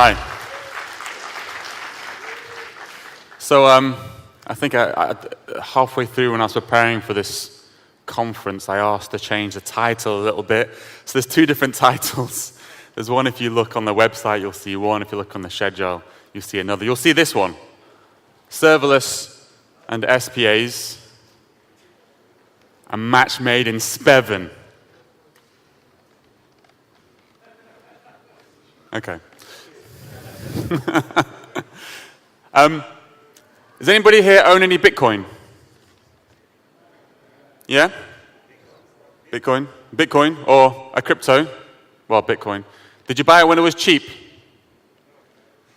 Hi. So I think halfway through when I was preparing for this conference, I asked to change the title a little bit. So there's two different titles. There's one if you look on the website, you'll see one. If you look on the schedule, you'll see another. You'll see this one. Serverless and SPAs. A match made in Spevin. Okay. Does anybody here own any Bitcoin? Yeah? Bitcoin? Bitcoin or a crypto? Well, Bitcoin. Did you buy it when it was cheap?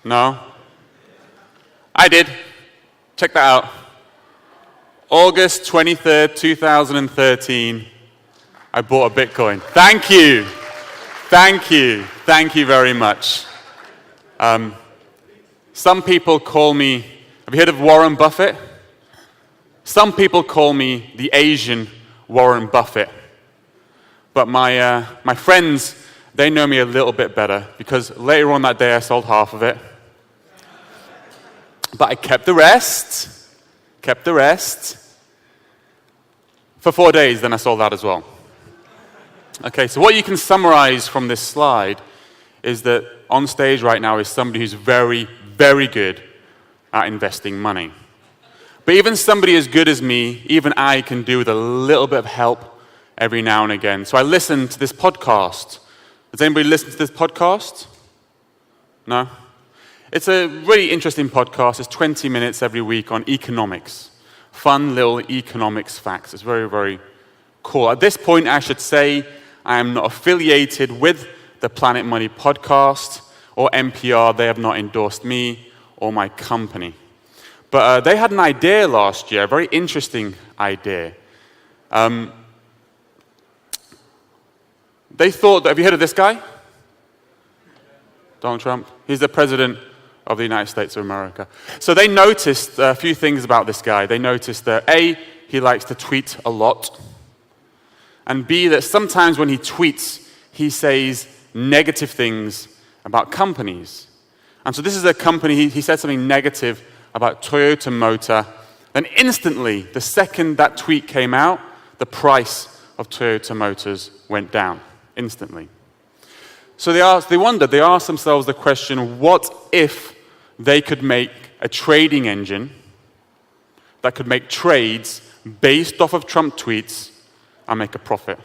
No? I did. Check that out. August 23rd, 2013, I bought a Bitcoin. Thank you. Thank you. Thank you very much. Some people call me, have you heard of Warren Buffett? Some people call me the Asian Warren Buffett. But my friends, they know me a little bit better because later on that day I sold half of it. But I kept the rest for 4 days, then I sold that as well. Okay, so what you can summarize from this slide is that on stage right now is somebody who's very, very good at investing money. But even somebody as good as me, even I can do with a little bit of help every now and again. So I listen to this podcast. Does anybody listen to this podcast? No? It's a really interesting podcast. It's 20 minutes every week on economics. Fun little economics facts. It's very, very cool. At this point, I should say I am not affiliated with the Planet Money podcast or NPR. They have not endorsed me or my company. But they had an idea last year, a very interesting idea. They thought, have you heard of this guy? Donald Trump. He's the president of the United States of America. So they noticed a few things about this guy. They noticed that A, he likes to tweet a lot, and B, that sometimes when he tweets, he says negative things about companies. And so this is a company, he said something negative about Toyota Motor, then instantly, the second that tweet came out, the price of Toyota Motors went down, instantly. So they asked themselves the question, what if they could make a trading engine that could make trades based off of Trump tweets and make a profit?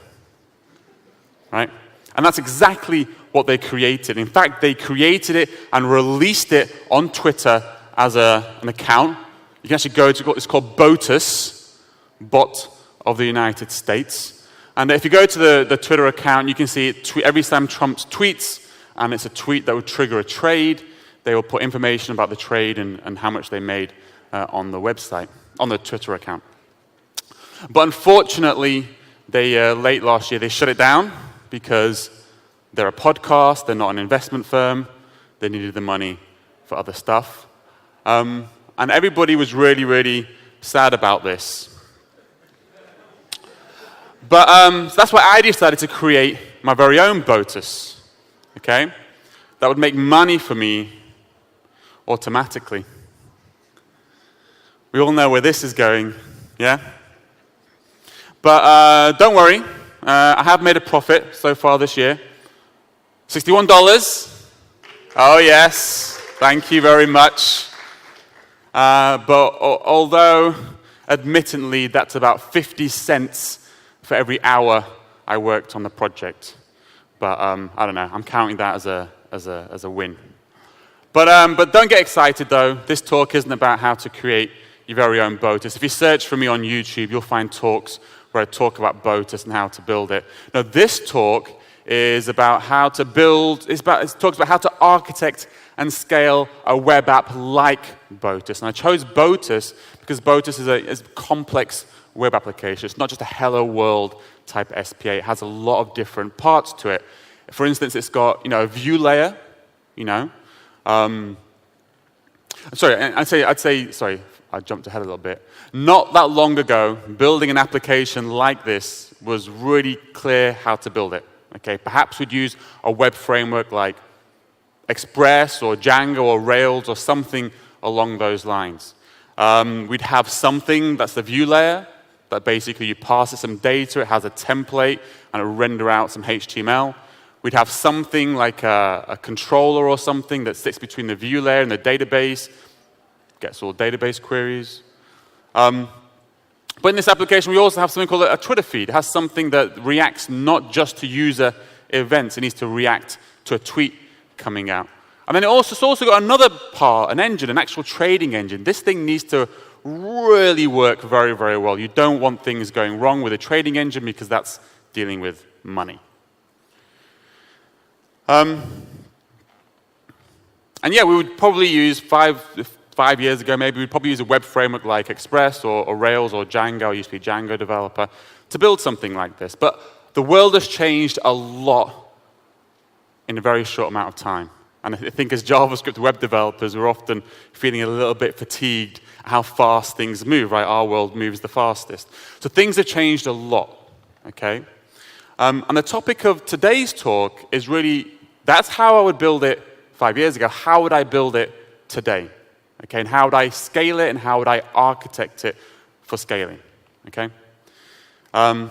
Right? And that's exactly what they created. In fact, they created it and released it on Twitter as an account. You can actually go to, it's called BOTUS, Bot of the United States. And if you go to the Twitter account, you can see it every time Trump tweets, and it's a tweet that would trigger a trade. They will put information about the trade and how much they made on the website, on the Twitter account. But unfortunately, they late last year, they shut it down because they're a podcast, they're not an investment firm, they needed the money for other stuff. And everybody was really, really sad about this. But so that's why I decided to create my very own BOTUS, okay? That would make money for me automatically. We all know where this is going, yeah? But don't worry, I have made a profit so far this year. $61. Oh yes, thank you very much. But although, admittedly, that's about 50 cents for every hour I worked on the project. But I don't know, I'm counting that as a win. But don't get excited though. This talk isn't about how to create your very own BOTUS. If you search for me on YouTube, you'll find talks where I talk about BOTUS and how to build it. Now this talk is about how to build, it talks about how to architect and scale a web app like BOTUS. And I chose BOTUS because BOTUS is a complex web application. It's not just a hello world type SPA. It has a lot of different parts to it. For instance, it's got, a view layer, sorry, I jumped ahead a little bit. Not that long ago, building an application like this was really clear how to build it. Okay, perhaps we'd use a web framework like Express or Django or Rails or something along those lines. We'd have something that's the view layer, that basically you pass it some data, it has a template, and it'll render out some HTML. We'd have something like a controller or something that sits between the view layer and the database, gets all database queries. But in this application, we also have something called a Twitter feed. It has something that reacts not just to user events. It needs to react to a tweet coming out. And then it's also got another part, an engine, an actual trading engine. This thing needs to really work very, very well. You don't want things going wrong with a trading engine because that's dealing with money. And yeah, we would probably use 5 years ago, maybe we'd probably use a web framework like Express or Rails or Django. I used to be a Django developer to build something like this. But the world has changed a lot in a very short amount of time. And I think as JavaScript web developers, we're often feeling a little bit fatigued at how fast things move, right? Our world moves the fastest. So things have changed a lot, okay? And the topic of today's talk is really, that's how I would build it 5 years ago. How would I build it today? Okay, and how would I scale it and how would I architect it for scaling? Okay? And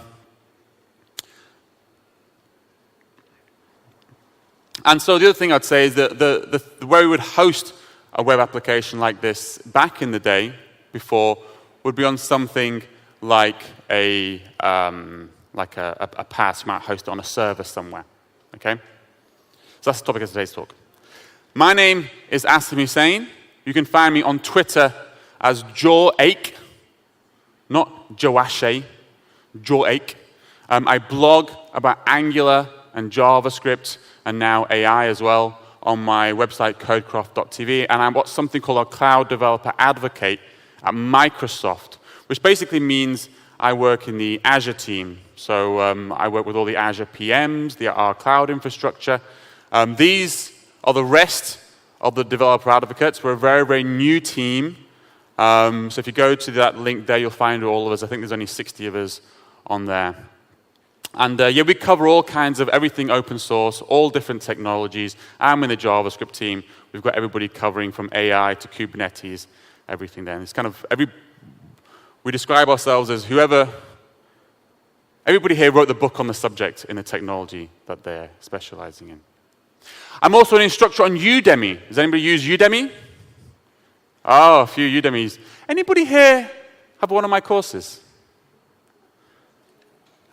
so the other thing I'd say is that the way we would host a web application like this back in the day, before, would be on something like a PaaS. You might host it on a server somewhere. Okay? So that's the topic of today's talk. My name is Asim Hussain. You can find me on Twitter as Joache, not Joashe, Joache. I blog about Angular and JavaScript and now AI as well on my website, codecraft.tv. And I'm what's something called a cloud developer advocate at Microsoft, which basically means I work in the Azure team. So I work with all the Azure PMs, our cloud infrastructure. These are the rest of the developer advocates. We're a very, very new team. So if you go to that link there, you'll find all of us. I think there's only 60 of us on there. And yeah, we cover all kinds of everything open source, all different technologies. I'm in the JavaScript team. We've got everybody covering from AI to Kubernetes, everything there. And it's kind of we describe ourselves as everybody here wrote the book on the subject in the technology that they're specializing in. I'm also an instructor on Udemy. Does anybody use Udemy? Oh, a few Udemys. Anybody here have one of my courses?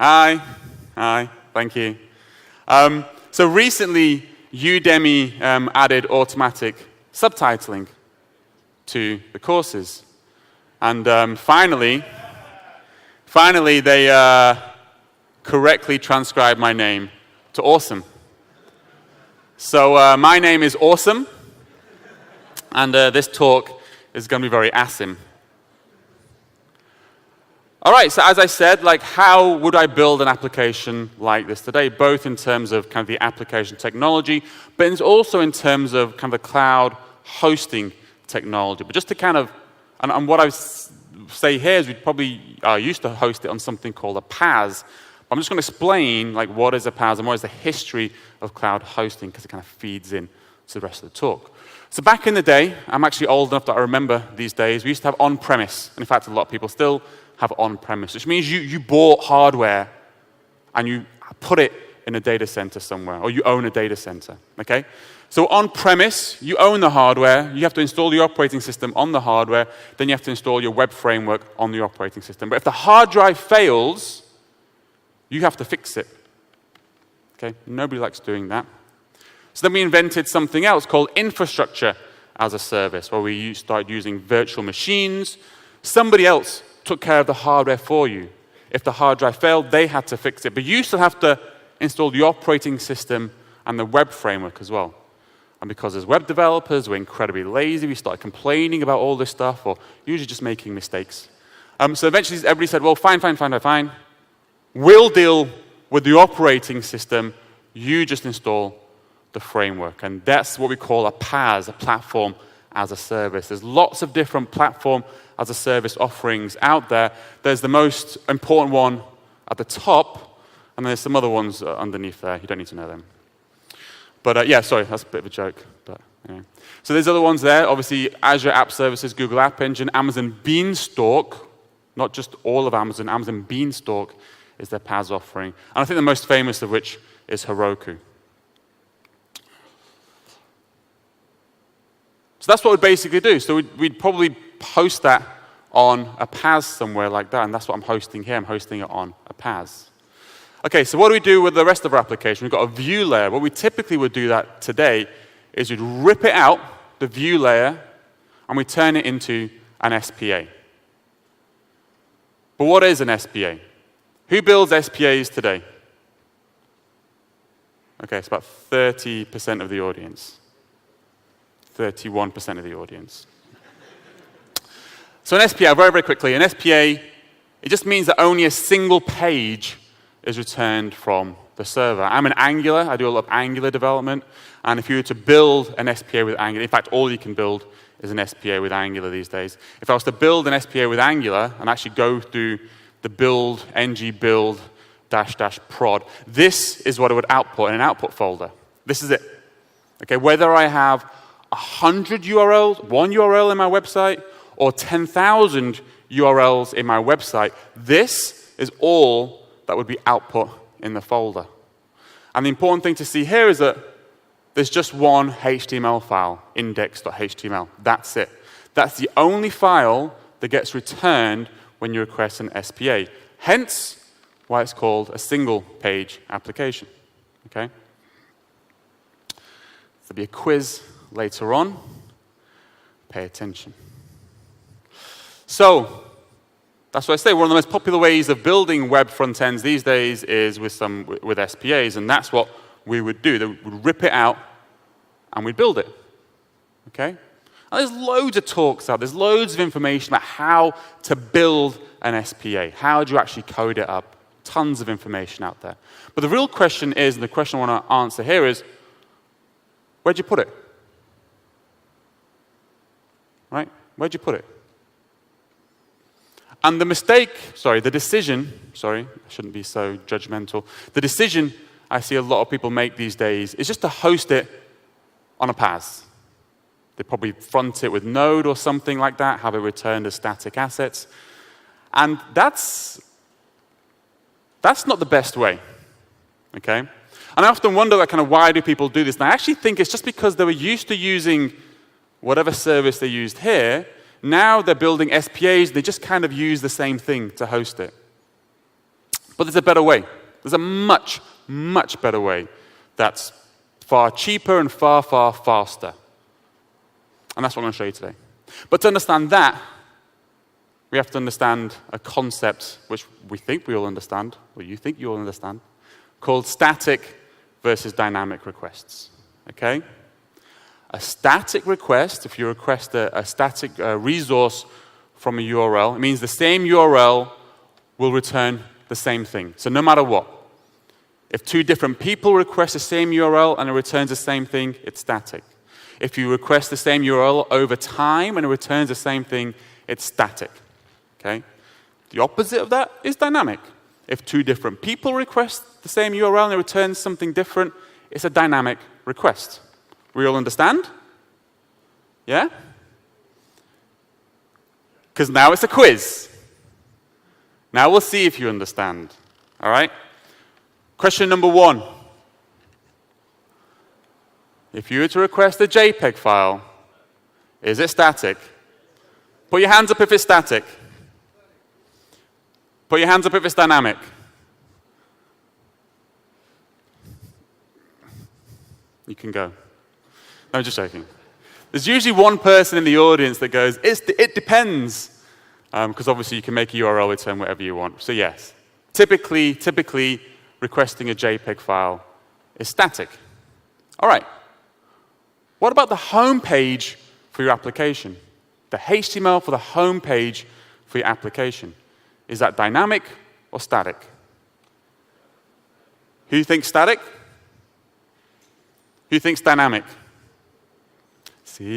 Hi, thank you. So recently, Udemy added automatic subtitling to the courses. And finally, they correctly transcribed my name to Awesome. So my name is Awesome, and this talk is going to be very Asim. All right, so as I said, how would I build an application like this today, both in terms of kind of the application technology, but it's also in terms of kind of the cloud hosting technology. But just to kind of, and what I say here is we'd probably used to host it on something called a PaaS. I'm just going to explain what is a PaaS and what is the history of cloud hosting, because it kind of feeds in to the rest of the talk. So back in the day, I'm actually old enough that I remember these days, we used to have on-premise. And in fact, a lot of people still have on-premise, which means you bought hardware and you put it in a data center somewhere, or you own a data center, okay? So on-premise, you own the hardware, you have to install the operating system on the hardware, then you have to install your web framework on the operating system. But if the hard drive fails, you have to fix it, okay? Nobody likes doing that. So then we invented something else called infrastructure as a service, where we started using virtual machines. Somebody else took care of the hardware for you. If the hard drive failed, they had to fix it. But you still have to install the operating system and the web framework as well. And because as web developers, we're incredibly lazy, we started complaining about all this stuff, or usually just making mistakes. So eventually everybody said, well, fine. We'll deal with the operating system. You just install the framework. And that's what we call a PaaS, a platform as a service. There's lots of different platform as a service offerings out there. There's the most important one at the top, and there's some other ones underneath there. You don't need to know them. But yeah, sorry, that's a bit of a joke. But anyway. So there's other ones there. Obviously, Azure App Services, Google App Engine, Amazon Beanstalk, not just all of Amazon, Amazon Beanstalk is their PaaS offering. And I think the most famous of which is Heroku. So that's what we'd basically do. So we'd probably host that on a PaaS somewhere like that, and that's what I'm hosting here. I'm hosting it on a PaaS. Okay, so what do we do with the rest of our application? We've got a view layer. What we typically would do that today is we'd rip it out, the view layer, and we turn it into an SPA. But what is an SPA? Who builds SPAs today? Okay, it's about 30% of the audience. 31% of the audience. So an SPA, very, very quickly, an SPA, it just means that only a single page is returned from the server. I'm an Angular, I do a lot of Angular development, and if you were to build an SPA with Angular, in fact, all you can build is an SPA with Angular these days. If I was to build an SPA with Angular and actually go through the build, ng build, -- prod, this is what it would output in an output folder. This is it. Okay, whether I have 100 URLs, one URL in my website, or 10,000 URLs in my website, this is all that would be output in the folder. And the important thing to see here is that there's just one HTML file, index.html. That's it. That's the only file that gets returned when you request an SPA. Hence, why it's called a single-page application. Okay? There'll be a quiz later on. Pay attention. So, that's what I say. One of the most popular ways of building web front ends these days is with SPAs, and that's what we would do. We would rip it out and we'd build it. Okay? And there's loads of talks out. There's loads of information about how to build an SPA. How do you actually code it up? Tons of information out there. But the real question is, and the question I want to answer here is, where'd you put it? Right? Where'd you put it? And the decision, I shouldn't be so judgmental. The decision I see a lot of people make these days is just to host it on a PaaS. They probably front it with Node or something like that, have it returned as static assets. And that's not the best way, okay? And I often wonder, why do people do this? And I actually think it's just because they were used to using whatever service they used here. Now they're building SPAs, they just kind of use the same thing to host it. But there's a better way. There's a much, much better way that's far cheaper and far, far faster. And that's what I'm going to show you today. But to understand that, we have to understand a concept which we think we all understand, or you think you all understand, called static versus dynamic requests. Okay? A static request, if you request a static resource from a URL, it means the same URL will return the same thing. So no matter what. If two different people request the same URL and it returns the same thing, it's static. If you request the same URL over time and it returns the same thing, it's static. Okay? The opposite of that is dynamic. If two different people request the same URL and it returns something different, it's a dynamic request. We all understand? Yeah? Because now it's a quiz. Now we'll see if you understand. All right? Question number 1. If you were to request a JPEG file, is it static? Put your hands up if it's static. Put your hands up if it's dynamic. You can go. No, I'm just joking. There's usually one person in the audience that goes, it depends. Because obviously you can make a URL return whatever you want. So yes, typically requesting a JPEG file is static. All right. What about the home page for your application? The HTML for the home page for your application. Is that dynamic or static? Who thinks static? Who thinks dynamic? See.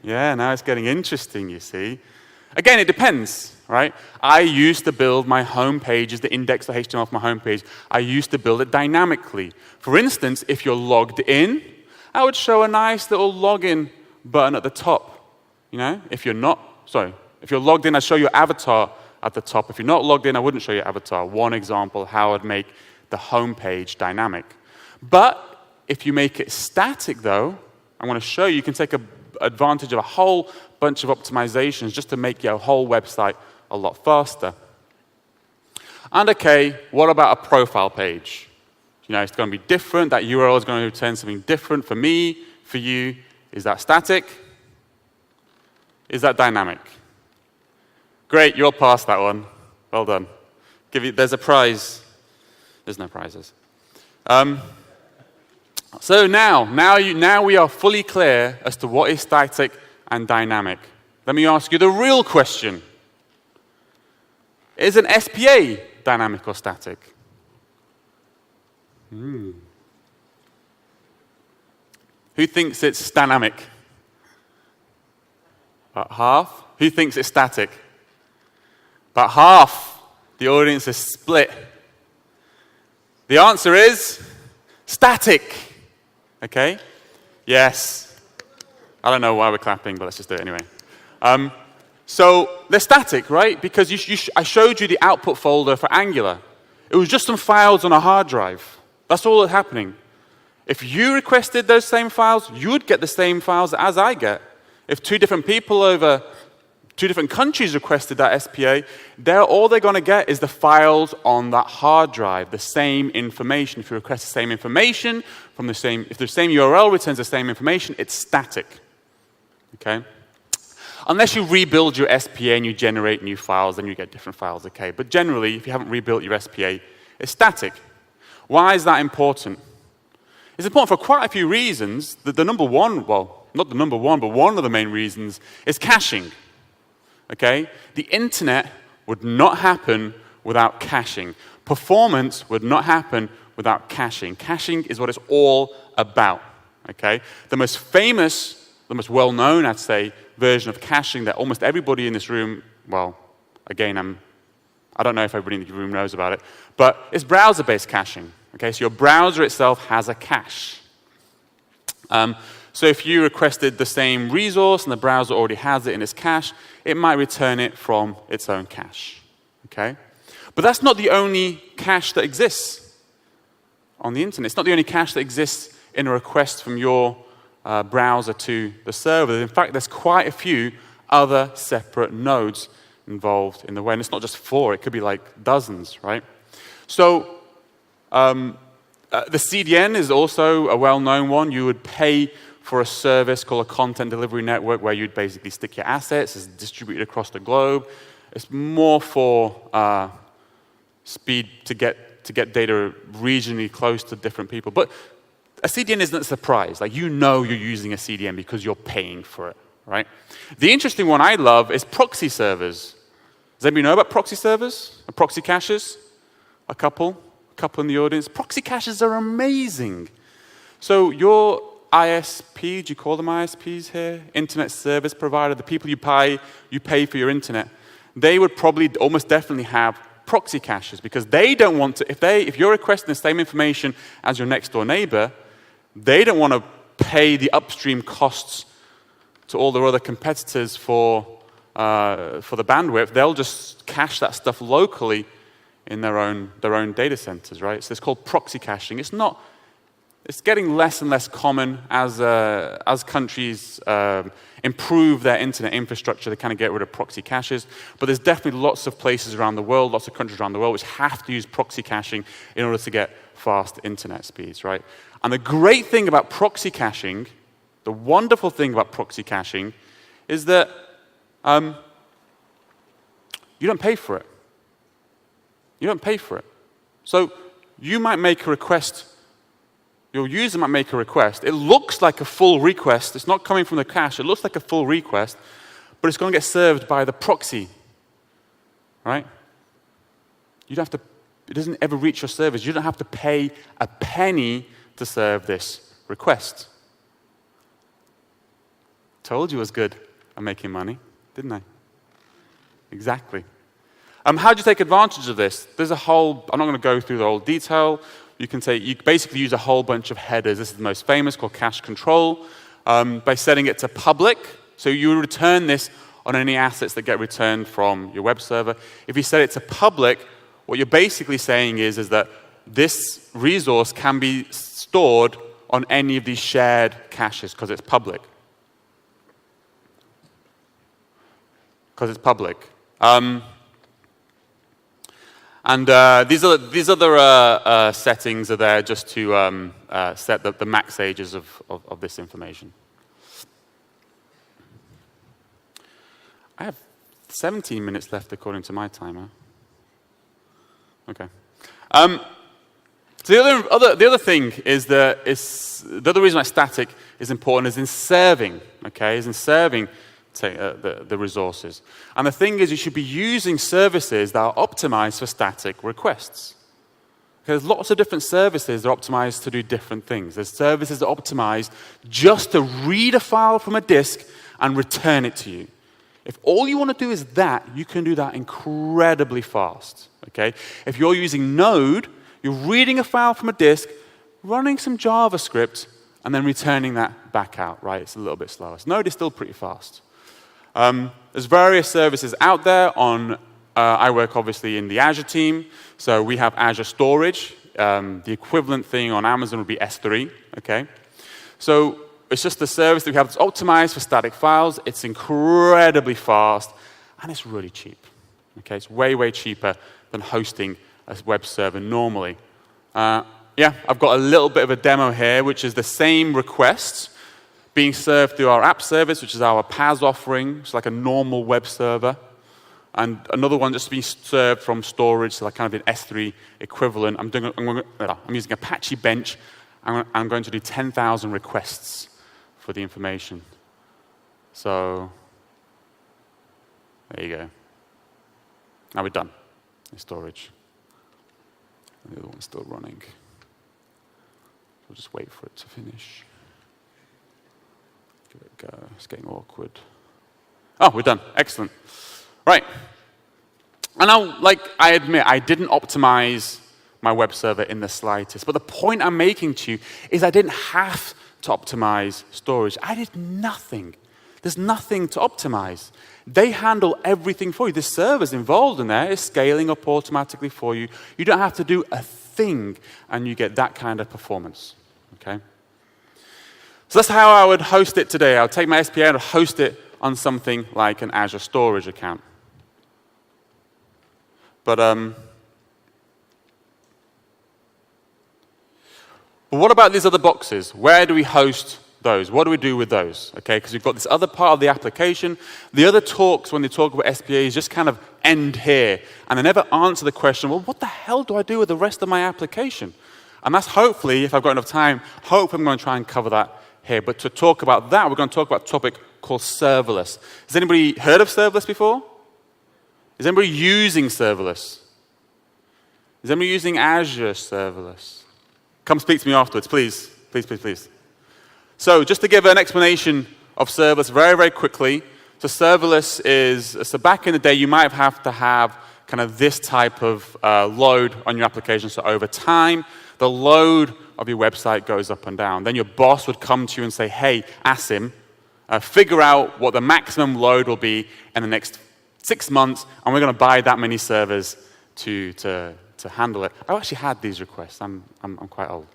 Yeah, now it's getting interesting, you see. Again, it depends. right? I used to build my home pages, the index.html for my home page. I used to build it dynamically. For instance, if you're logged in, I would show a nice little login button at the top. You know, if you're logged in, I'd show your avatar at the top. If you're not logged in, I wouldn't show your avatar. One example, how I'd make the home page dynamic. But if you make it static, though, I want to show you can take advantage of a whole bunch of optimizations just to make your whole website a lot faster. And okay, what about a profile page? You know, it's going to be different. That URL is going to return something different for me, for you. Is that static? Is that dynamic? Great, you all passed that one. Well done. There's a prize. There's no prizes. So now we are fully clear as to what is static and dynamic. Let me ask you the real question. Is an SPA dynamic or static? Who thinks it's dynamic? About half. Who thinks it's static? About half. The audience is split. The answer is static. Okay? Yes. I don't know why we're clapping, but let's just do it anyway. So they're static, right? Because I showed you the output folder for Angular. It was just some files on a hard drive. That's all that's happening. If you requested those same files, you would get the same files as I get. If two different people over two different countries requested that SPA, all they're going to get is the files on that hard drive, the same information. If you request the same information from if the same URL returns the same information, it's static. Okay? Unless you rebuild your SPA and you generate new files, then you get different files, okay? But generally, if you haven't rebuilt your SPA, it's static. Why is that important? It's important for quite a few reasons. The number one, well, not the number one, but one of the main reasons is caching. Okay? The internet would not happen without caching. Performance would not happen without caching. Caching is what it's all about. Okay? The most famous, the most well-known, I'd say, version of caching that almost everybody in this room, well, again, I don't know if everybody in the room knows about it, but it's browser-based caching. Okay? So your browser itself has a cache. So if you requested the same resource and the browser already has it in its cache, it might return it from its own cache. Okay? But that's not the only cache that exists on the internet. It's not the only cache that exists in a request from your browser to the server. In fact, there's quite a few other separate nodes involved in the way. And it's not just 4, it could be like dozens, right? So the CDN is also a well-known one. You would pay for a service called a content delivery network where you'd basically stick your assets. It's distributed across the globe. It's more for speed to get data regionally close to different people. But a CDN isn't a surprise. Like, you know you're using a CDN because you're paying for it, right? The interesting one I love is proxy servers. Does anybody know about proxy servers? Or proxy caches? A couple in the audience. Proxy caches are amazing. So your ISP, do you call them ISPs here? Internet service provider, the people you pay for your internet. They would probably almost definitely have proxy caches because they don't want to, if you're requesting the same information as your next door neighbor, they don't want to pay the upstream costs to all their other competitors for the bandwidth. They'll just cache that stuff locally in their own data centers, right? So it's called proxy caching. It's getting less and less common as countries improve their internet infrastructure. They kind of get rid of proxy caches. But there's definitely lots of places around the world, lots of countries around the world, which have to use proxy caching in order to get fast internet speeds, right? And the great thing about proxy caching, the wonderful thing about proxy caching, is that you don't pay for it. You don't pay for it. So you might make a request. Your user might make a request. It looks like a full request. It's not coming from the cache. It looks like a full request, but it's going to get served by the proxy, right? You don't have to. It doesn't ever reach your servers. You don't have to pay a penny to serve this request. Told you I was good at making money, didn't I? Exactly. How do you take advantage of this? There's a whole, I'm not going to go through the whole detail. You basically use a whole bunch of headers. This is the most famous, called cache control, by setting it to public. So you return this on any assets that get returned from your web server. If you set it to public, what you're basically saying is that this resource can be stored on any of these shared caches because it's public. Because it's public. These other settings are there just to set the max ages of this information. I have 17 minutes left according to my timer. Okay. So the other thing is the other reason why static is important is in serving. Okay, is in serving the resources. And the thing is, you should be using services that are optimized for static requests. There's lots of different services that are optimized to do different things. There's services that are optimized just to read a file from a disk and return it to you. If all you want to do is that, you can do that incredibly fast. Okay? If you're using Node, you're reading a file from a disk, running some JavaScript, and then returning that back out, right? It's a little bit slower. So Node is still pretty fast. There's various services out there on, I work obviously in the Azure team, so we have Azure Storage. The equivalent thing on Amazon would be S3, okay? So it's just the service that we have that's optimized for static files. It's incredibly fast, and it's really cheap. Okay, it's way, way cheaper than hosting a web server normally. Yeah, I've got a little bit of a demo here, which is the same requests being served through our app service, which is our PaaS offering. It's like a normal web server. And another one just being served from storage, so like kind of an S3 equivalent. I'm using Apache Bench. I'm going to do 10,000 requests for the information. So there you go. Now we're done in storage. The other one's still running. We'll just wait for it to finish. Give it a go. It's getting awkward. Oh, we're done. Excellent. Right. And now, like I admit, I didn't optimize my web server in the slightest. But the point I'm making to you is I didn't have to optimize storage. I did nothing. There's nothing to optimize. They handle everything for you. The server's involved in there. It's scaling up automatically for you. You don't have to do a thing, and you get that kind of performance. Okay? So that's how I would host it today. I would take my SPA and host it on something like an Azure Storage account. But what about these other boxes? Where do we host those? What do we do with those? Okay, because we've got this other part of the application. The other talks, when they talk about SPAs, just kind of end here. And they never answer the question, well, what the hell do I do with the rest of my application? And that's hopefully, if I've got enough time, hopefully I'm going to try and cover that here. But to talk about that, we're going to talk about a topic called serverless. Has anybody heard of serverless before? Is anybody using serverless? Is anybody using Azure serverless? Come speak to me afterwards, please. Please, please, please. So just to give an explanation of serverless very, very quickly. So serverless is, so back in the day, you might have to have kind of this type of load on your application. So over time, the load of your website goes up and down. Then your boss would come to you and say, hey, Asim, figure out what the maximum load will be in the next 6 months, and we're going to buy that many servers to handle it. I've actually had these requests. I'm quite old.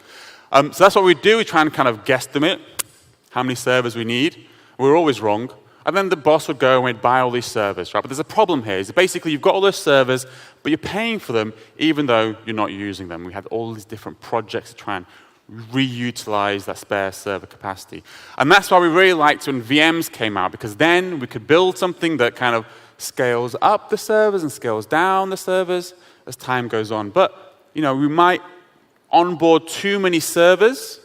So that's what we do. We try and kind of guesstimate how many servers we need. We're always wrong. And then the boss would go and we'd buy all these servers, right? But there's a problem here. Is basically you've got all those servers, but you're paying for them even though you're not using them. We had all these different projects to try and reutilize that spare server capacity. And that's why we really liked when VMs came out, because then we could build something that kind of scales up the servers and scales down the servers as time goes on. But, you know, we might onboard too many servers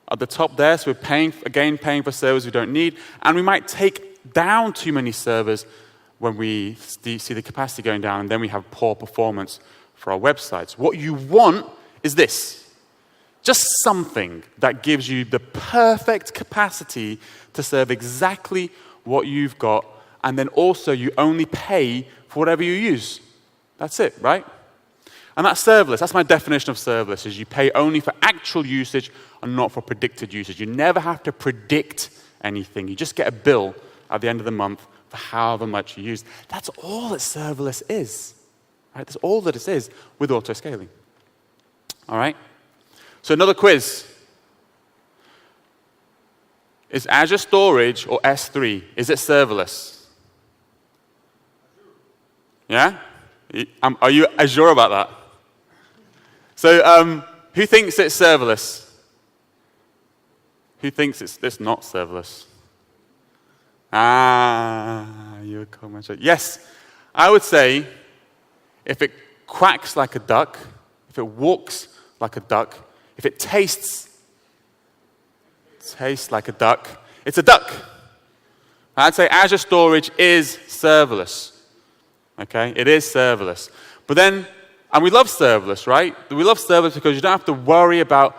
at the top there, so we're paying for servers we don't need, and we might take down too many servers when we see the capacity going down, and then we have poor performance for our websites. What you want is this. Just something that gives you the perfect capacity to serve exactly what you've got, and then also you only pay for whatever you use. That's it, right? And that's serverless. That's my definition of serverless, is you pay only for actual usage and not for predicted usage. You never have to predict anything. You just get a bill at the end of the month for however much you use. That's all that serverless is. Right? That's all that it is with auto-scaling. All right? So another quiz. Is Azure Storage or S3, is it serverless? Yeah? Are you sure about that? So who thinks it's serverless? Who thinks it's not serverless? You're a commenter. Yes, I would say if it quacks like a duck, if it walks like a duck, if it tastes like a duck, it's a duck. I'd say Azure Storage is serverless. Okay, it is serverless. But then, and we love serverless, right? We love serverless because you don't have to worry about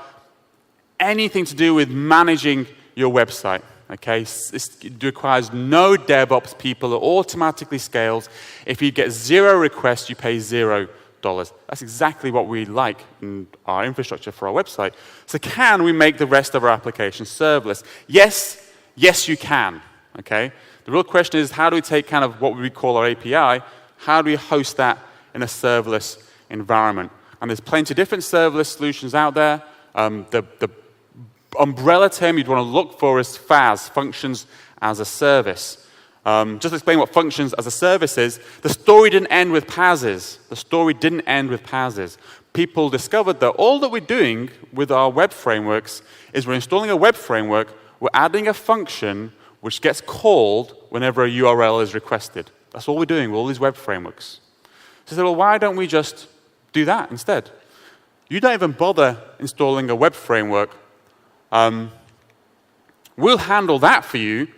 anything to do with managing your website. Okay, it requires no DevOps people. It automatically scales. If you get 0 requests, you pay $0. That's exactly what we like in our infrastructure for our website. So can we make the rest of our applications serverless? Yes, you can. Okay. The real question is, how do we take kind of what we call our API? How do we host that in a serverless environment? And there's plenty of different serverless solutions out there. The umbrella term you'd want to look for is FaaS, Functions as a Service. Just to explain what Functions as a Service is, the story didn't end with PaaSes. The story didn't end with PaaSes. People discovered that all that we're doing with our web frameworks is we're installing a web framework, we're adding a function which gets called whenever a URL is requested. That's all we're doing with all these web frameworks. So they said, well, why don't we just do that instead? You don't even bother installing a web framework. We'll handle that for you,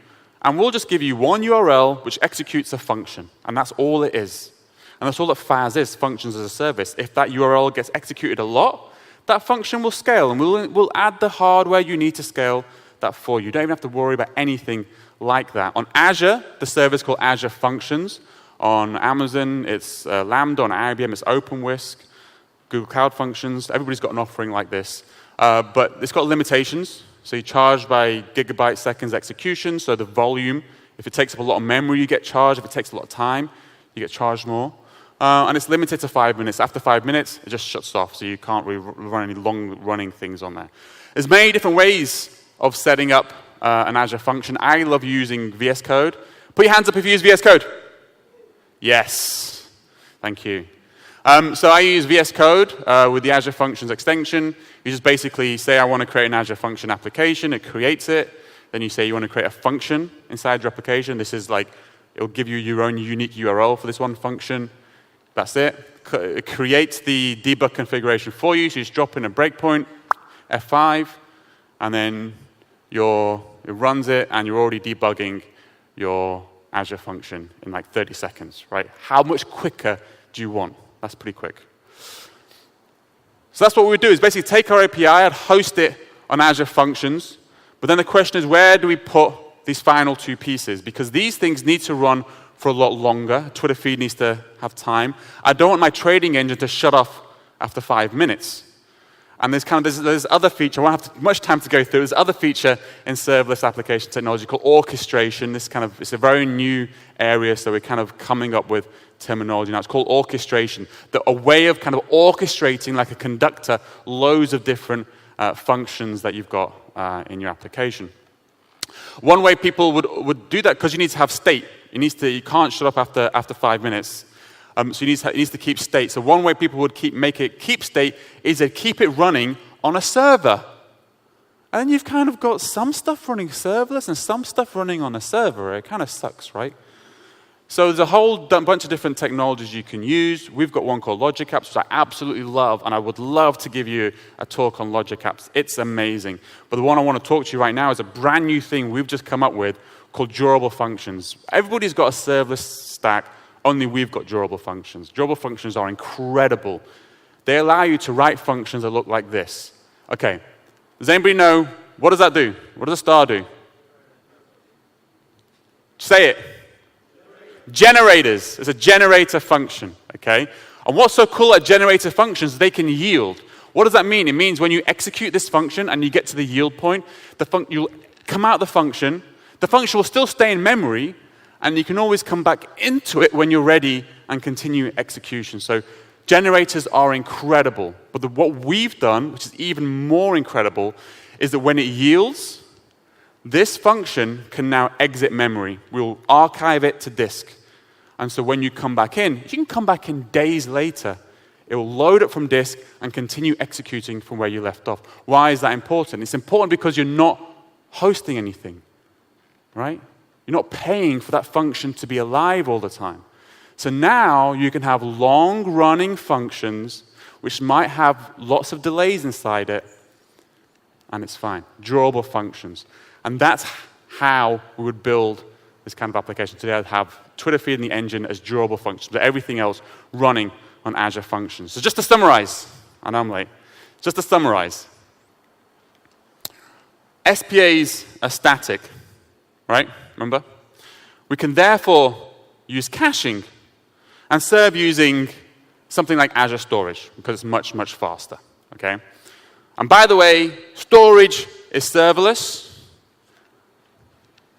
and we'll just give you one URL which executes a function, and that's all it is. And that's all that FaaS is, Functions as a Service. If that URL gets executed a lot, that function will scale, and we'll add the hardware you need to scale that for you. You don't even have to worry about anything like that. On Azure, the service called Azure Functions. On Amazon, it's Lambda. On IBM, it's OpenWhisk. Google Cloud Functions. Everybody's got an offering like this. But it's got limitations. So you charge by gigabyte seconds execution, so the volume. If it takes up a lot of memory, you get charged. If it takes a lot of time, you get charged more. And it's limited to 5 minutes. After 5 minutes, it just shuts off, so you can't really run any long-running things on there. There's many different ways of setting up an Azure function. I love using VS Code. Put your hands up if you use VS Code. Yes. Thank you. So I use VS Code with the Azure Functions extension. You just basically say, I want to create an Azure Function application. It creates it. Then you say you want to create a function inside your application. This is like, it'll give you your own unique URL for this one function. That's it. It creates the debug configuration for you. So you just drop in a breakpoint, F5, and then it runs it, and you're already debugging your Azure function in like 30 seconds, right? How much quicker do you want? That's pretty quick. So that's what we would do, is basically take our API and host it on Azure Functions. But then the question is, where do we put these final two pieces? Because these things need to run for a lot longer. Twitter feed needs to have time. I don't want my trading engine to shut off after 5 minutes. And there's other feature, I won't have much time to go through, there's other feature in serverless application technology called orchestration. It's a very new area, so we're kind of coming up with terminology now. It's called orchestration, a way of kind of orchestrating, like a conductor, loads of different functions that you've got in your application. One way people would do that, because you need to have state. You can't shut up after 5 minutes. So it needs to keep state. So one way people would make it keep state is they keep it running on a server. And then you've kind of got some stuff running serverless and some stuff running on a server. It kind of sucks, right? So there's a whole bunch of different technologies you can use. We've got one called Logic Apps, which I absolutely love, and I would love to give you a talk on Logic Apps. It's amazing. But the one I want to talk to you right now is a brand new thing we've just come up with called durable functions. Everybody's got a serverless stack. Only we've got durable functions. Durable functions are incredible. They allow you to write functions that look like this. Okay, does anybody know, what does that do? What does a star do? Say it. Generators. It's a generator function, okay? And what's so cool at generator functions, they can yield. What does that mean? It means when you execute this function and you get to the yield point, you'll come out of the function will still stay in memory, and you can always come back into it when you're ready and continue execution. So generators are incredible. But what we've done, which is even more incredible, is that when it yields, this function can now exit memory. We'll archive it to disk. And so when you come back in, you can come back in days later. It will load it from disk and continue executing from where you left off. Why is that important? It's important because you're not hosting anything, right? You're not paying for that function to be alive all the time. So now you can have long-running functions which might have lots of delays inside it, and it's fine. Durable functions. And that's how we would build this kind of application today. I'd have Twitter feed in the engine as durable functions, but everything else running on Azure Functions. So just to summarize, and I'm late, just to summarize, SPAs are static, right? Remember? We can therefore use caching and serve using something like Azure Storage because it's much, much faster, okay? And by the way, storage is serverless.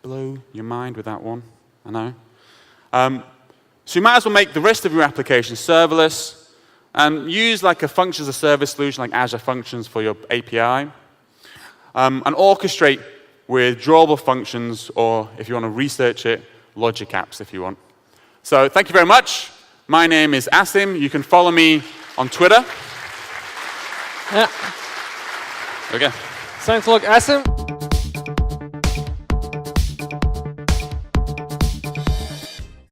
Blow your mind with that one, I know. So you might as well make the rest of your application serverless and use like a functions as a service solution like Azure Functions for your API. And orchestrate with drawable functions, or if you want to research it, logic apps if you want. So thank you very much. My name is Asim. You can follow me on Twitter. Yeah. Okay. Thanks a lot, Asim.